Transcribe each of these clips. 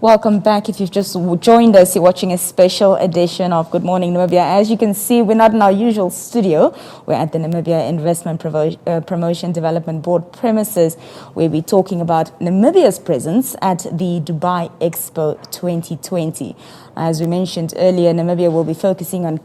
Welcome back. If you've just joined us, you're watching a special edition of Good Morning Namibia. As you can see, we're not in our usual studio. We're at the Namibia Investment Promotion Development Board premises, where we're talking about Namibia's presence at the Dubai Expo 2020. As we mentioned earlier, Namibia will be focusing on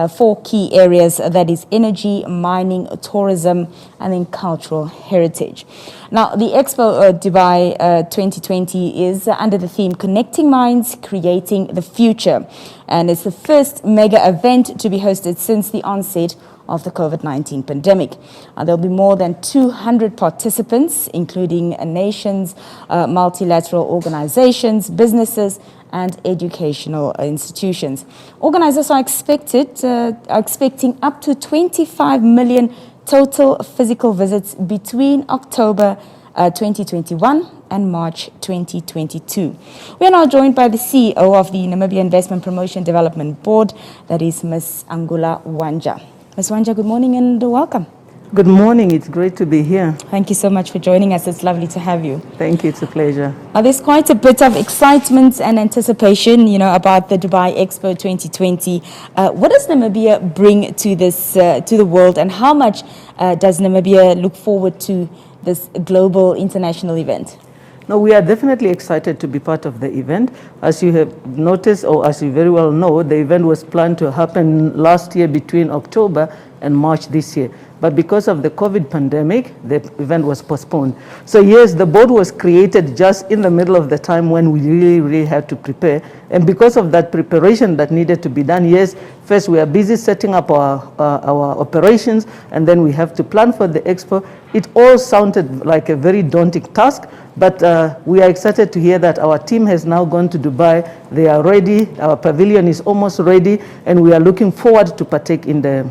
four key areas, that is energy, mining, tourism, and then cultural heritage. Now, the Expo Dubai 2020 is under the theme Connecting Minds, Creating the Future. And it's the first mega event to be hosted since the onset of the COVID-19 pandemic. There'll be more than 200 participants, including nations, multilateral organizations, businesses, and educational institutions. Organizers are expecting up to 25 million total physical visits between October 2021 and March 2022. We are now joined by the CEO of the Namibia Investment Promotion Development Board, that is Ms. Angula Wanja. Ms. Wanja, good morning and welcome. Good morning. It's great to be here. Thank you so much for joining us. It's lovely to have you. Thank you. It's a pleasure. There's quite a bit of excitement and anticipation, about the Dubai Expo 2020. What does Namibia bring to this, to the world, and how much does Namibia look forward to this global international event? No, we are definitely excited to be part of the event. As you have noticed, or as you very well know, the event was planned to happen last year between October and March this year. But because of the COVID pandemic, the event was postponed. So yes, the board was created just in the middle of the time when we really had to prepare. And because of that preparation that needed to be done, yes, first we are busy setting up our operations, and then we have to plan for the expo. It all sounded like a very daunting task, but we are excited to hear that our team has now gone to Dubai. They are ready. Our pavilion is almost ready, and we are looking forward to partake in the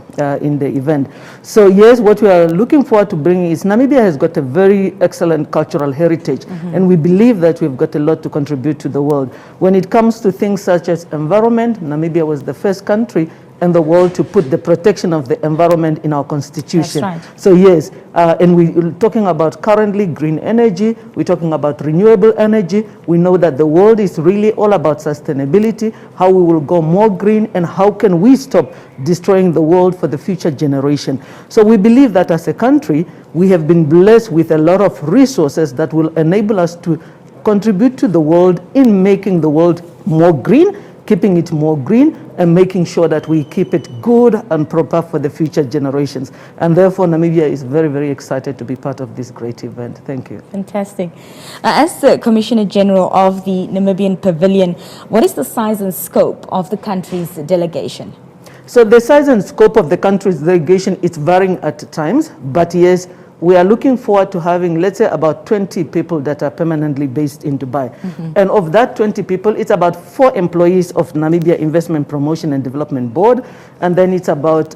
event. So yes, what we are looking forward to bringing is Namibia has got a very excellent cultural heritage, and we believe that we've got a lot to contribute to the world. When it comes to things such as environment, Namibia was the first country in the world to put the protection of the environment in our constitution. That's right. So yes, and we're talking about currently green energy, we're talking about renewable energy. We know that the world is really all about sustainability, how we will go more green, and how can we stop destroying the world for the future generation. So we believe that as a country, we have been blessed with a lot of resources that will enable us to contribute to the world in making the world more green, keeping it more green, and making sure that we keep it good and proper for the future generations. And therefore, Namibia is very, very excited to be part of this great event. Thank you. Fantastic. As the Commissioner General of the Namibian Pavilion, what is the size and scope of the country's delegation? So the size and scope of the country's delegation is varying at times, but yes, we are looking forward to having, let's say, about 20 people that are permanently based in Dubai. And of that 20 people, it's about 4 employees of Namibia Investment Promotion and Development Board, and then it's about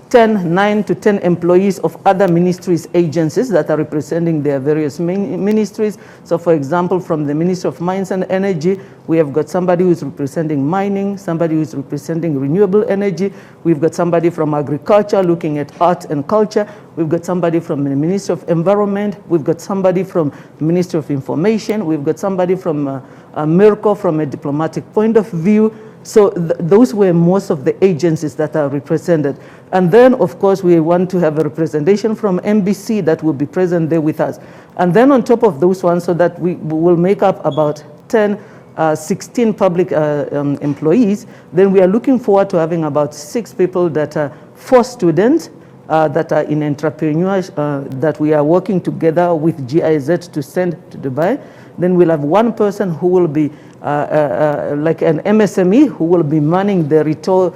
9 to 10 employees of other ministries, agencies that are representing their various ministries. So for example, from the Ministry of Mines and Energy, we have got somebody who is representing mining, somebody who is representing renewable energy. We've got somebody from agriculture looking at art and culture. We've got somebody from the Ministry of Environment. We've got somebody from the Ministry of Information. We've got somebody from Mirko from a diplomatic point of view. So those were most of the agencies that are represented. And then, of course, we want to have a representation from NBC that will be present there with us. And then on top of those ones, so that we will make up about 16 public employees, then we are looking forward to having about 6 people that are 4 students that are in entrepreneurs that we are working together with GIZ to send to Dubai. Then we'll have 1 person who will be like an MSME who will be manning the retail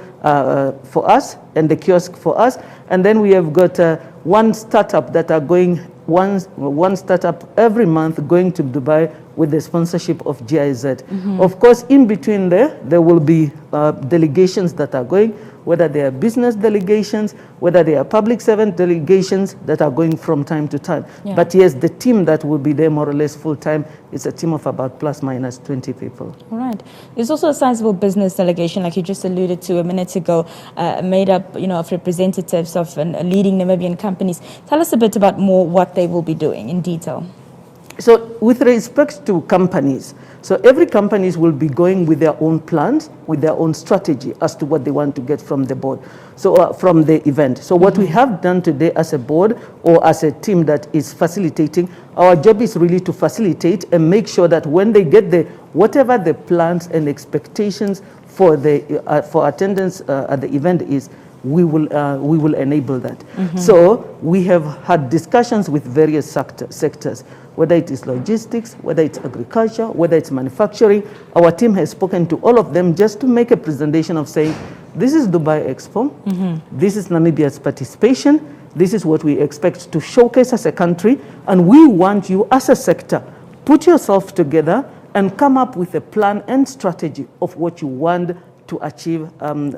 for us and the kiosk for us. And then we have got 1 startup that are going, one startup every month going to Dubai with the sponsorship of GIZ. Of course, in between there will be delegations that are going, whether they are business delegations, whether they are public servant delegations that are going from time to time. Yeah. But yes, the team that will be there more or less full time is a team of about plus minus 20 people. All right. There's also a sizable business delegation, like you just alluded to a minute ago, made up of representatives of leading Namibian companies. Tell us a bit about more what they will be doing in detail. So with respect to companies, So every companies will be going with their own plans, with their own strategy as to what they want to get from the board, so from the event. So what we have done today as a board or as a team that is facilitating, our job is really to facilitate and make sure that when they get the whatever the plans and expectations for the for attendance at the event is, we will enable that. So we have had discussions with various sectors, whether it is logistics, whether it's agriculture, whether it's manufacturing. Our team has spoken to all of them just to make a presentation of saying, this is Dubai Expo, this is Namibia's participation, this is what we expect to showcase as a country, and we want you as a sector, put yourself together and come up with a plan and strategy of what you want to achieve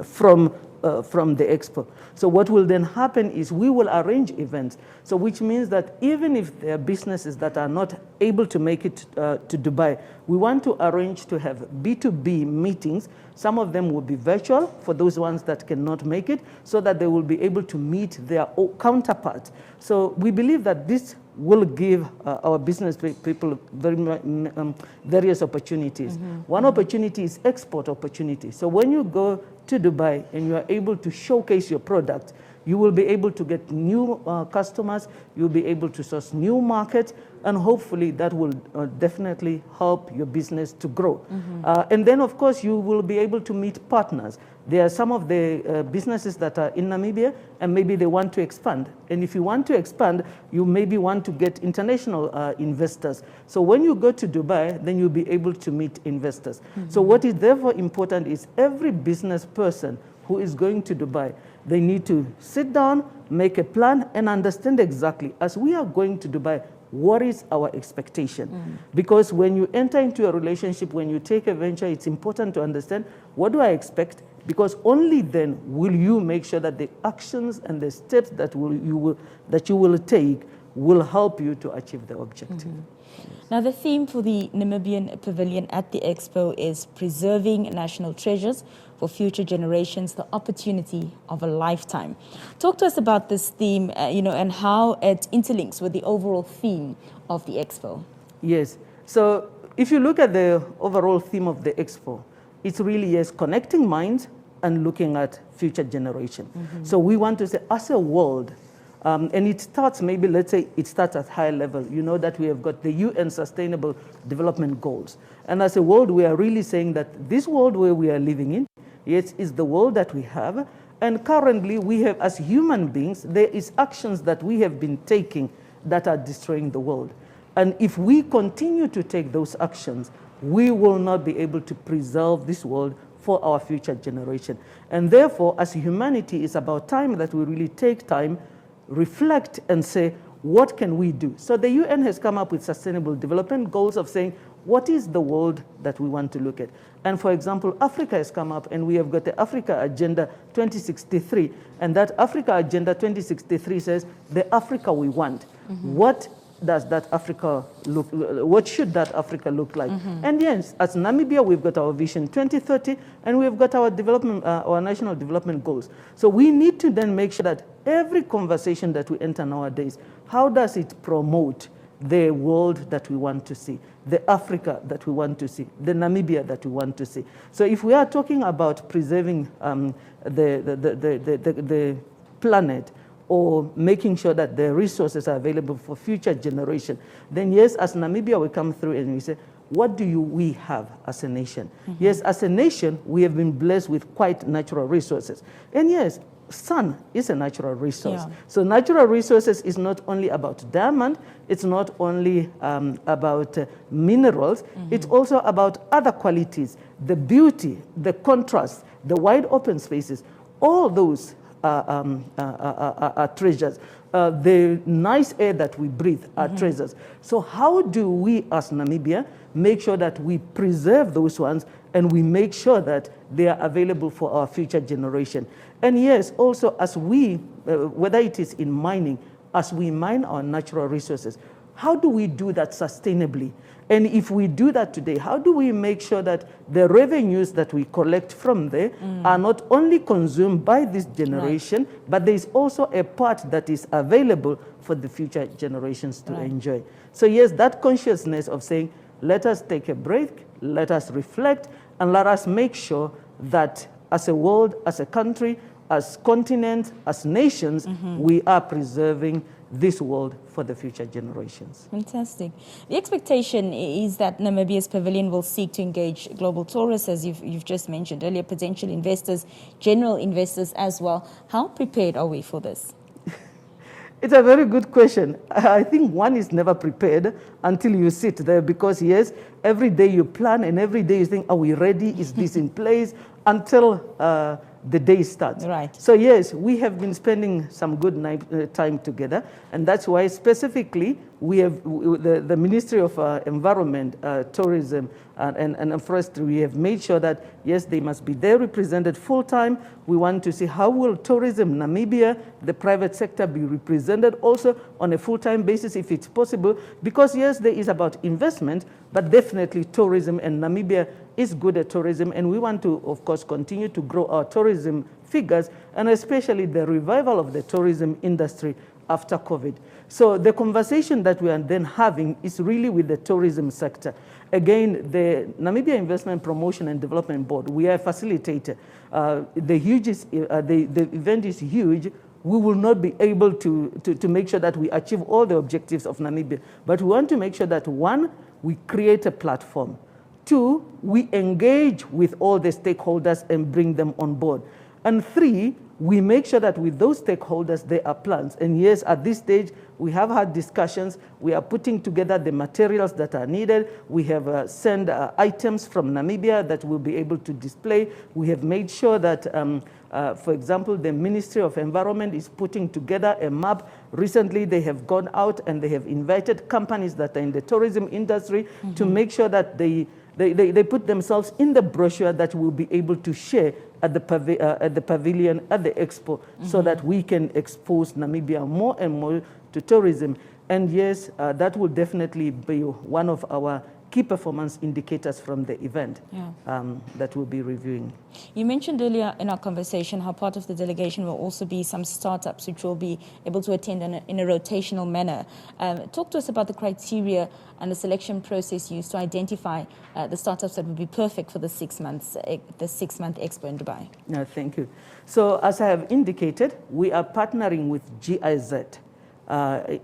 from the Expo. So what will then happen is we will arrange events. So which means that even if there are businesses that are not able to make it to Dubai, we want to arrange to have B2B meetings. Some of them will be virtual for those ones that cannot make it, so that they will be able to meet their counterparts. So we believe that this will give our business people various opportunities. One opportunity is export opportunity. So when you go to Dubai and you are able to showcase your product, you will be able to get new customers, you'll be able to source new markets, and hopefully that will definitely help your business to grow. And then of course you will be able to meet partners. There are some of the businesses that are in Namibia and maybe they want to expand. And if you want to expand, you maybe want to get international investors. So when you go to Dubai, then you'll be able to meet investors. So what is therefore important is every business person who is going to Dubai, they need to sit down, make a plan, and understand exactly, as we are going to Dubai, what is our expectation? Because when you enter into a relationship, when you take a venture, it's important to understand, what do I expect? Because only then will you make sure that the actions and the steps that you will take will help you to achieve the objective. Now, the theme for the Namibian Pavilion at the Expo is preserving national treasures for future generations, the opportunity of a lifetime. Talk to us about this theme, and how it interlinks with the overall theme of the Expo. Yes. So if you look at the overall theme of the Expo, it's really, yes, connecting minds and looking at future generation. So we want to say, as a world, and it starts, maybe let's say it starts at high level. You know that we have got the UN Sustainable Development Goals. And as a world, we are really saying that this world where we are living in, yes, is the world that we have. And currently we have, as human beings, there is actions that we have been taking that are destroying the world. And if we continue to take those actions, we will not be able to preserve this world for our future generation. And therefore, as humanity, it's about time that we really take time, reflect and say, what can we do? So the UN has come up with sustainable development goals of saying, what is the world that we want to look at? And for example, Africa has come up and we have got the Africa Agenda 2063. And that Africa Agenda 2063 says, the Africa we want. What does that Africa look, what should that Africa look like? And yes, as Namibia, we've got our Vision 2030 and we've got our development, our national development goals. So we need to then make sure that every conversation that we enter nowadays, how does it promote the world that we want to see, the Africa that we want to see, the Namibia that we want to see? So if we are talking about preserving the planet, or making sure that the resources are available for future generation, then yes, as Namibia, we come through and we say, what do we have as a nation? Yes, as a nation, we have been blessed with quite natural resources. And yes, sun is a natural resource. So natural resources is not only about diamond, it's not only about minerals, it's also about other qualities, the beauty, the contrast, the wide open spaces, all those are treasures. The nice air that we breathe are treasures. So how do we as Namibia make sure that we preserve those ones and we make sure that they are available for our future generation? And yes, also as we, whether it is in mining, as we mine our natural resources, how do we do that sustainably? And if we do that today, how do we make sure that the revenues that we collect from there are not only consumed by this generation, but there is also a part that is available for the future generations to enjoy? So yes, that consciousness of saying, let us take a break, let us reflect, and let us make sure that as a world, as a country, as continents, as nations, we are preserving this world for the future generations. Fantastic. The expectation is that Namibia's pavilion will seek to engage global tourists, as you've just mentioned earlier, potential investors, general investors as well. How prepared are we for this? It's a very good question. I think one is never prepared until you sit there, because yes, every day you plan and every day you think, are we ready? Is this in place? Until the day starts. Right. So yes, we have been spending some good time together, and that's why specifically we have the Ministry of Environment, Tourism and Forestry, we have made sure that yes, they must be there represented full time. We want to see how will tourism Namibia, the private sector, be represented also on a full-time basis if it's possible, because yes, there is about investment, but definitely tourism, and Namibia is good at tourism, and we want to, of course, continue to grow our tourism figures, and especially the revival of the tourism industry after COVID. So the conversation that we are then having is really with the tourism sector. Again, the Namibia Investment Promotion and Development Board, we are a facilitator. The event is huge. We will not be able to make sure that we achieve all the objectives of Namibia, but we want to make sure that, one, we create a platform. Two, we engage with all the stakeholders and bring them on board. And three, we make sure that with those stakeholders, there are plans. And yes, at this stage, we have had discussions. We are putting together the materials that are needed. We have sent items from Namibia that we'll be able to display. We have made sure that, for example, the Ministry of Environment is putting together a map. Recently, they have gone out and they have invited companies that are in the tourism industry to make sure that they put themselves in the brochure that we'll be able to share at the pavilion, at the Expo, so that we can expose Namibia more and more to tourism. And yes, that will definitely be one of our key performance indicators from the event that we'll be reviewing. You mentioned earlier in our conversation how part of the delegation will also be some startups which will be able to attend in a rotational manner. Talk to us about the criteria and the selection process used to identify the startups that would be perfect for the 6 months, the 6-month Expo in Dubai. Thank you. So as I have indicated, we are partnering with GIZ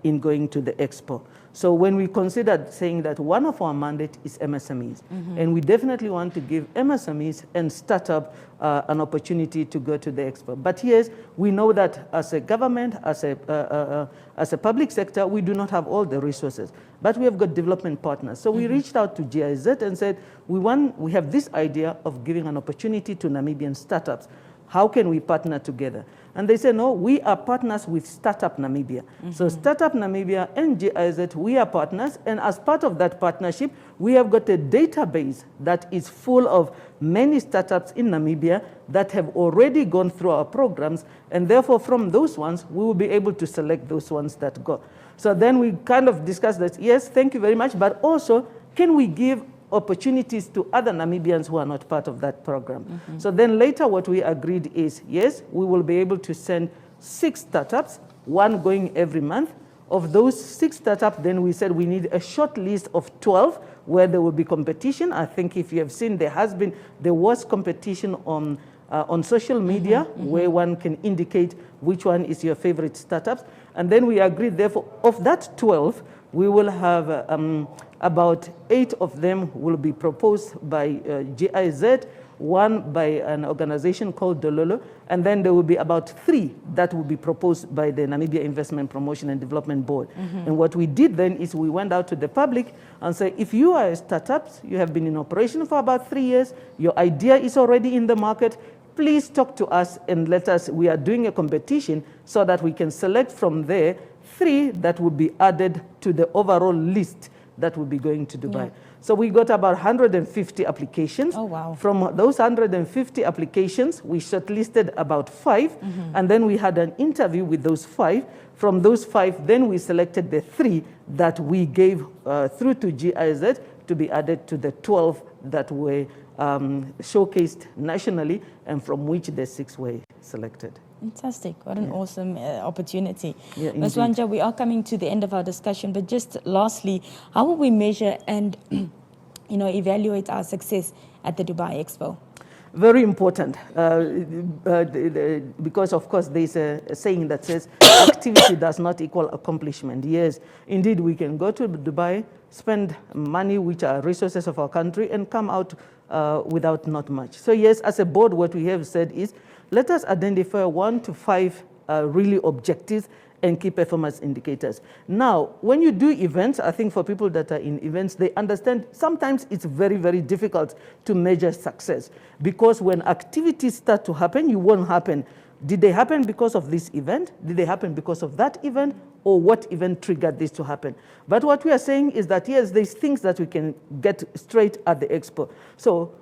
in going to the Expo. So when we considered saying that one of our mandate is MSMEs, and we definitely want to give MSMEs and startup an opportunity to go to the Expo. But yes, we know that as a government, as a public sector, we do not have all the resources, but we have got development partners. So we reached out to GIZ and said, we have this idea of giving an opportunity to Namibian startups. How can we partner together? And they said, no, we are partners with Startup Namibia. So Startup Namibia and GIZ, we are partners. And as part of that partnership, we have got a database that is full of many startups in Namibia that have already gone through our programs. And therefore, from those ones, we will be able to select those ones that go. So then we kind of discussed that, yes, thank you very much, but also, can we give opportunities to other Namibians who are not part of that program? So then later what we agreed is, yes, we will be able to send 6 startups, one going every month. Of those 6 startups, then we said we need a short list of 12 where there will be competition. I think if you have seen, there was competition on social media where one can indicate which one is your favorite startups. And then we agreed, therefore, of that 12, we will have about 8 of them will be proposed by GIZ, 1 by an organization called Dololo, and then there will be about 3 that will be proposed by the Namibia Investment Promotion and Development Board. And what we did then is we went out to the public and said, if you are a startup, you have been in operation for about 3 years, your idea is already in the market, please talk to us and we are doing a competition so that we can select from there 3 that will be added to the overall list that will be going to Dubai. So we got about 150 applications. Oh, wow. From those 150 applications, we shortlisted about 5, and then we had an interview with those 5. From those 5, then we selected the 3 that we gave through to GIZ to be added to the 12 that were showcased nationally, and from which the 6 were selected. Fantastic. What an awesome opportunity. Yeah, Ms. Wanja, we are coming to the end of our discussion, but just lastly, how will we measure and evaluate our success at the Dubai Expo? Very important, because of course there's a saying that says activity does not equal accomplishment. Yes, indeed, we can go to Dubai, spend money which are resources of our country, and come out without not much. So yes, as a board, what we have said is, let us identify 1 to 5 really objectives and key performance indicators. Now, when you do events, I think for people that are in events, they understand sometimes it's very, very difficult to measure success, because when activities start to happen, you won't happen. Did they happen because of this event? Did they happen because of that event? Or what event triggered this to happen? But what we are saying is that, yes, there's things that we can get straight at the Expo. So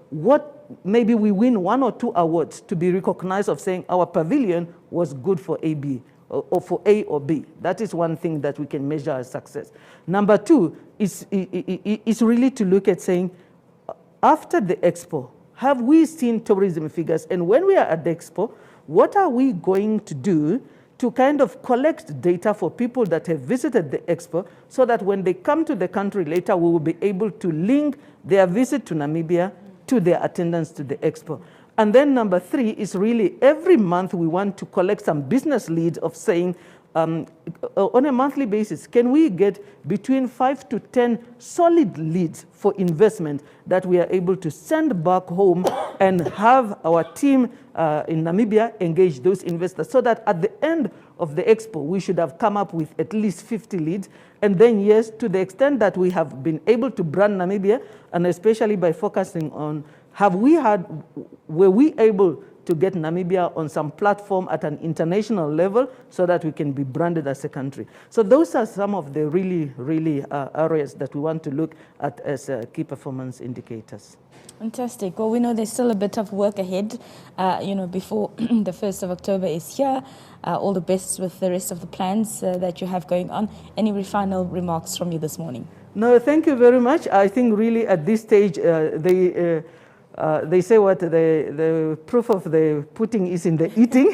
maybe we win 1 or 2 awards to be recognized of saying our pavilion was good for AB, or for A or B. That is one thing that we can measure as success. Number 2 is really to look at saying, after the Expo, have we seen tourism figures? And when we are at the Expo, what are we going to do to kind of collect data for people that have visited the Expo, so that when they come to the country later, we will be able to link their visit to Namibia to their attendance to the Expo. And then number 3 is really every month we want to collect some business leads of saying, on a monthly basis, can we get between 5 to 10 solid leads for investment that we are able to send back home and have our team in Namibia engage those investors, so that at the end of the Expo, we should have come up with at least 50 leads. And then, yes, to the extent that we have been able to brand Namibia, and especially by focusing on, were we able to get Namibia on some platform at an international level, so that we can be branded as a country. So those are some of the really, really areas that we want to look at as key performance indicators. Fantastic. Well, we know there's still a bit of work ahead, before the 1st of October is here. All the best with the rest of the plans that you have going on. Any final remarks from you this morning? No, thank you very much. I think really at this stage, they say what the proof of the pudding is in the eating.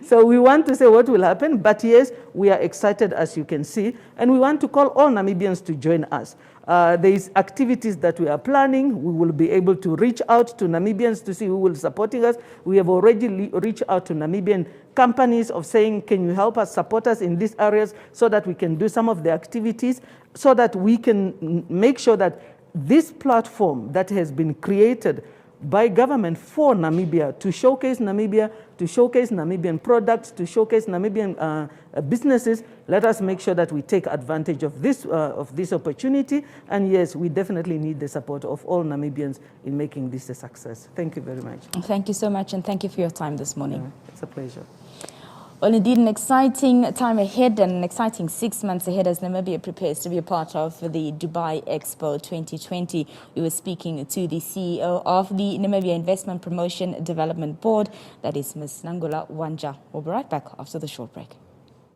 So we want to say what will happen, but yes, we are excited, as you can see, and we want to call all Namibians to join us. There's activities that we are planning. We will be able to reach out to Namibians to see who will be supporting us. We have already reached out to Namibian companies of saying, can you help us, support us in these areas, so that we can do some of the activities, so that we can make sure that this platform that has been created by government for Namibia, to showcase Namibia, to showcase Namibian products, to showcase Namibian businesses, let us make sure that we take advantage of this opportunity. And yes, we definitely need the support of all Namibians in making this a success. Thank you very much. Thank you so much, and thank you for your time this morning. It's a pleasure. Well, indeed, an exciting time ahead and an exciting 6 months ahead as Namibia prepares to be a part of the Dubai Expo 2020. We were speaking to the CEO of the Namibia Investment Promotion Development Board, that is Ms. Nangula Wanja. We'll be right back after the short break.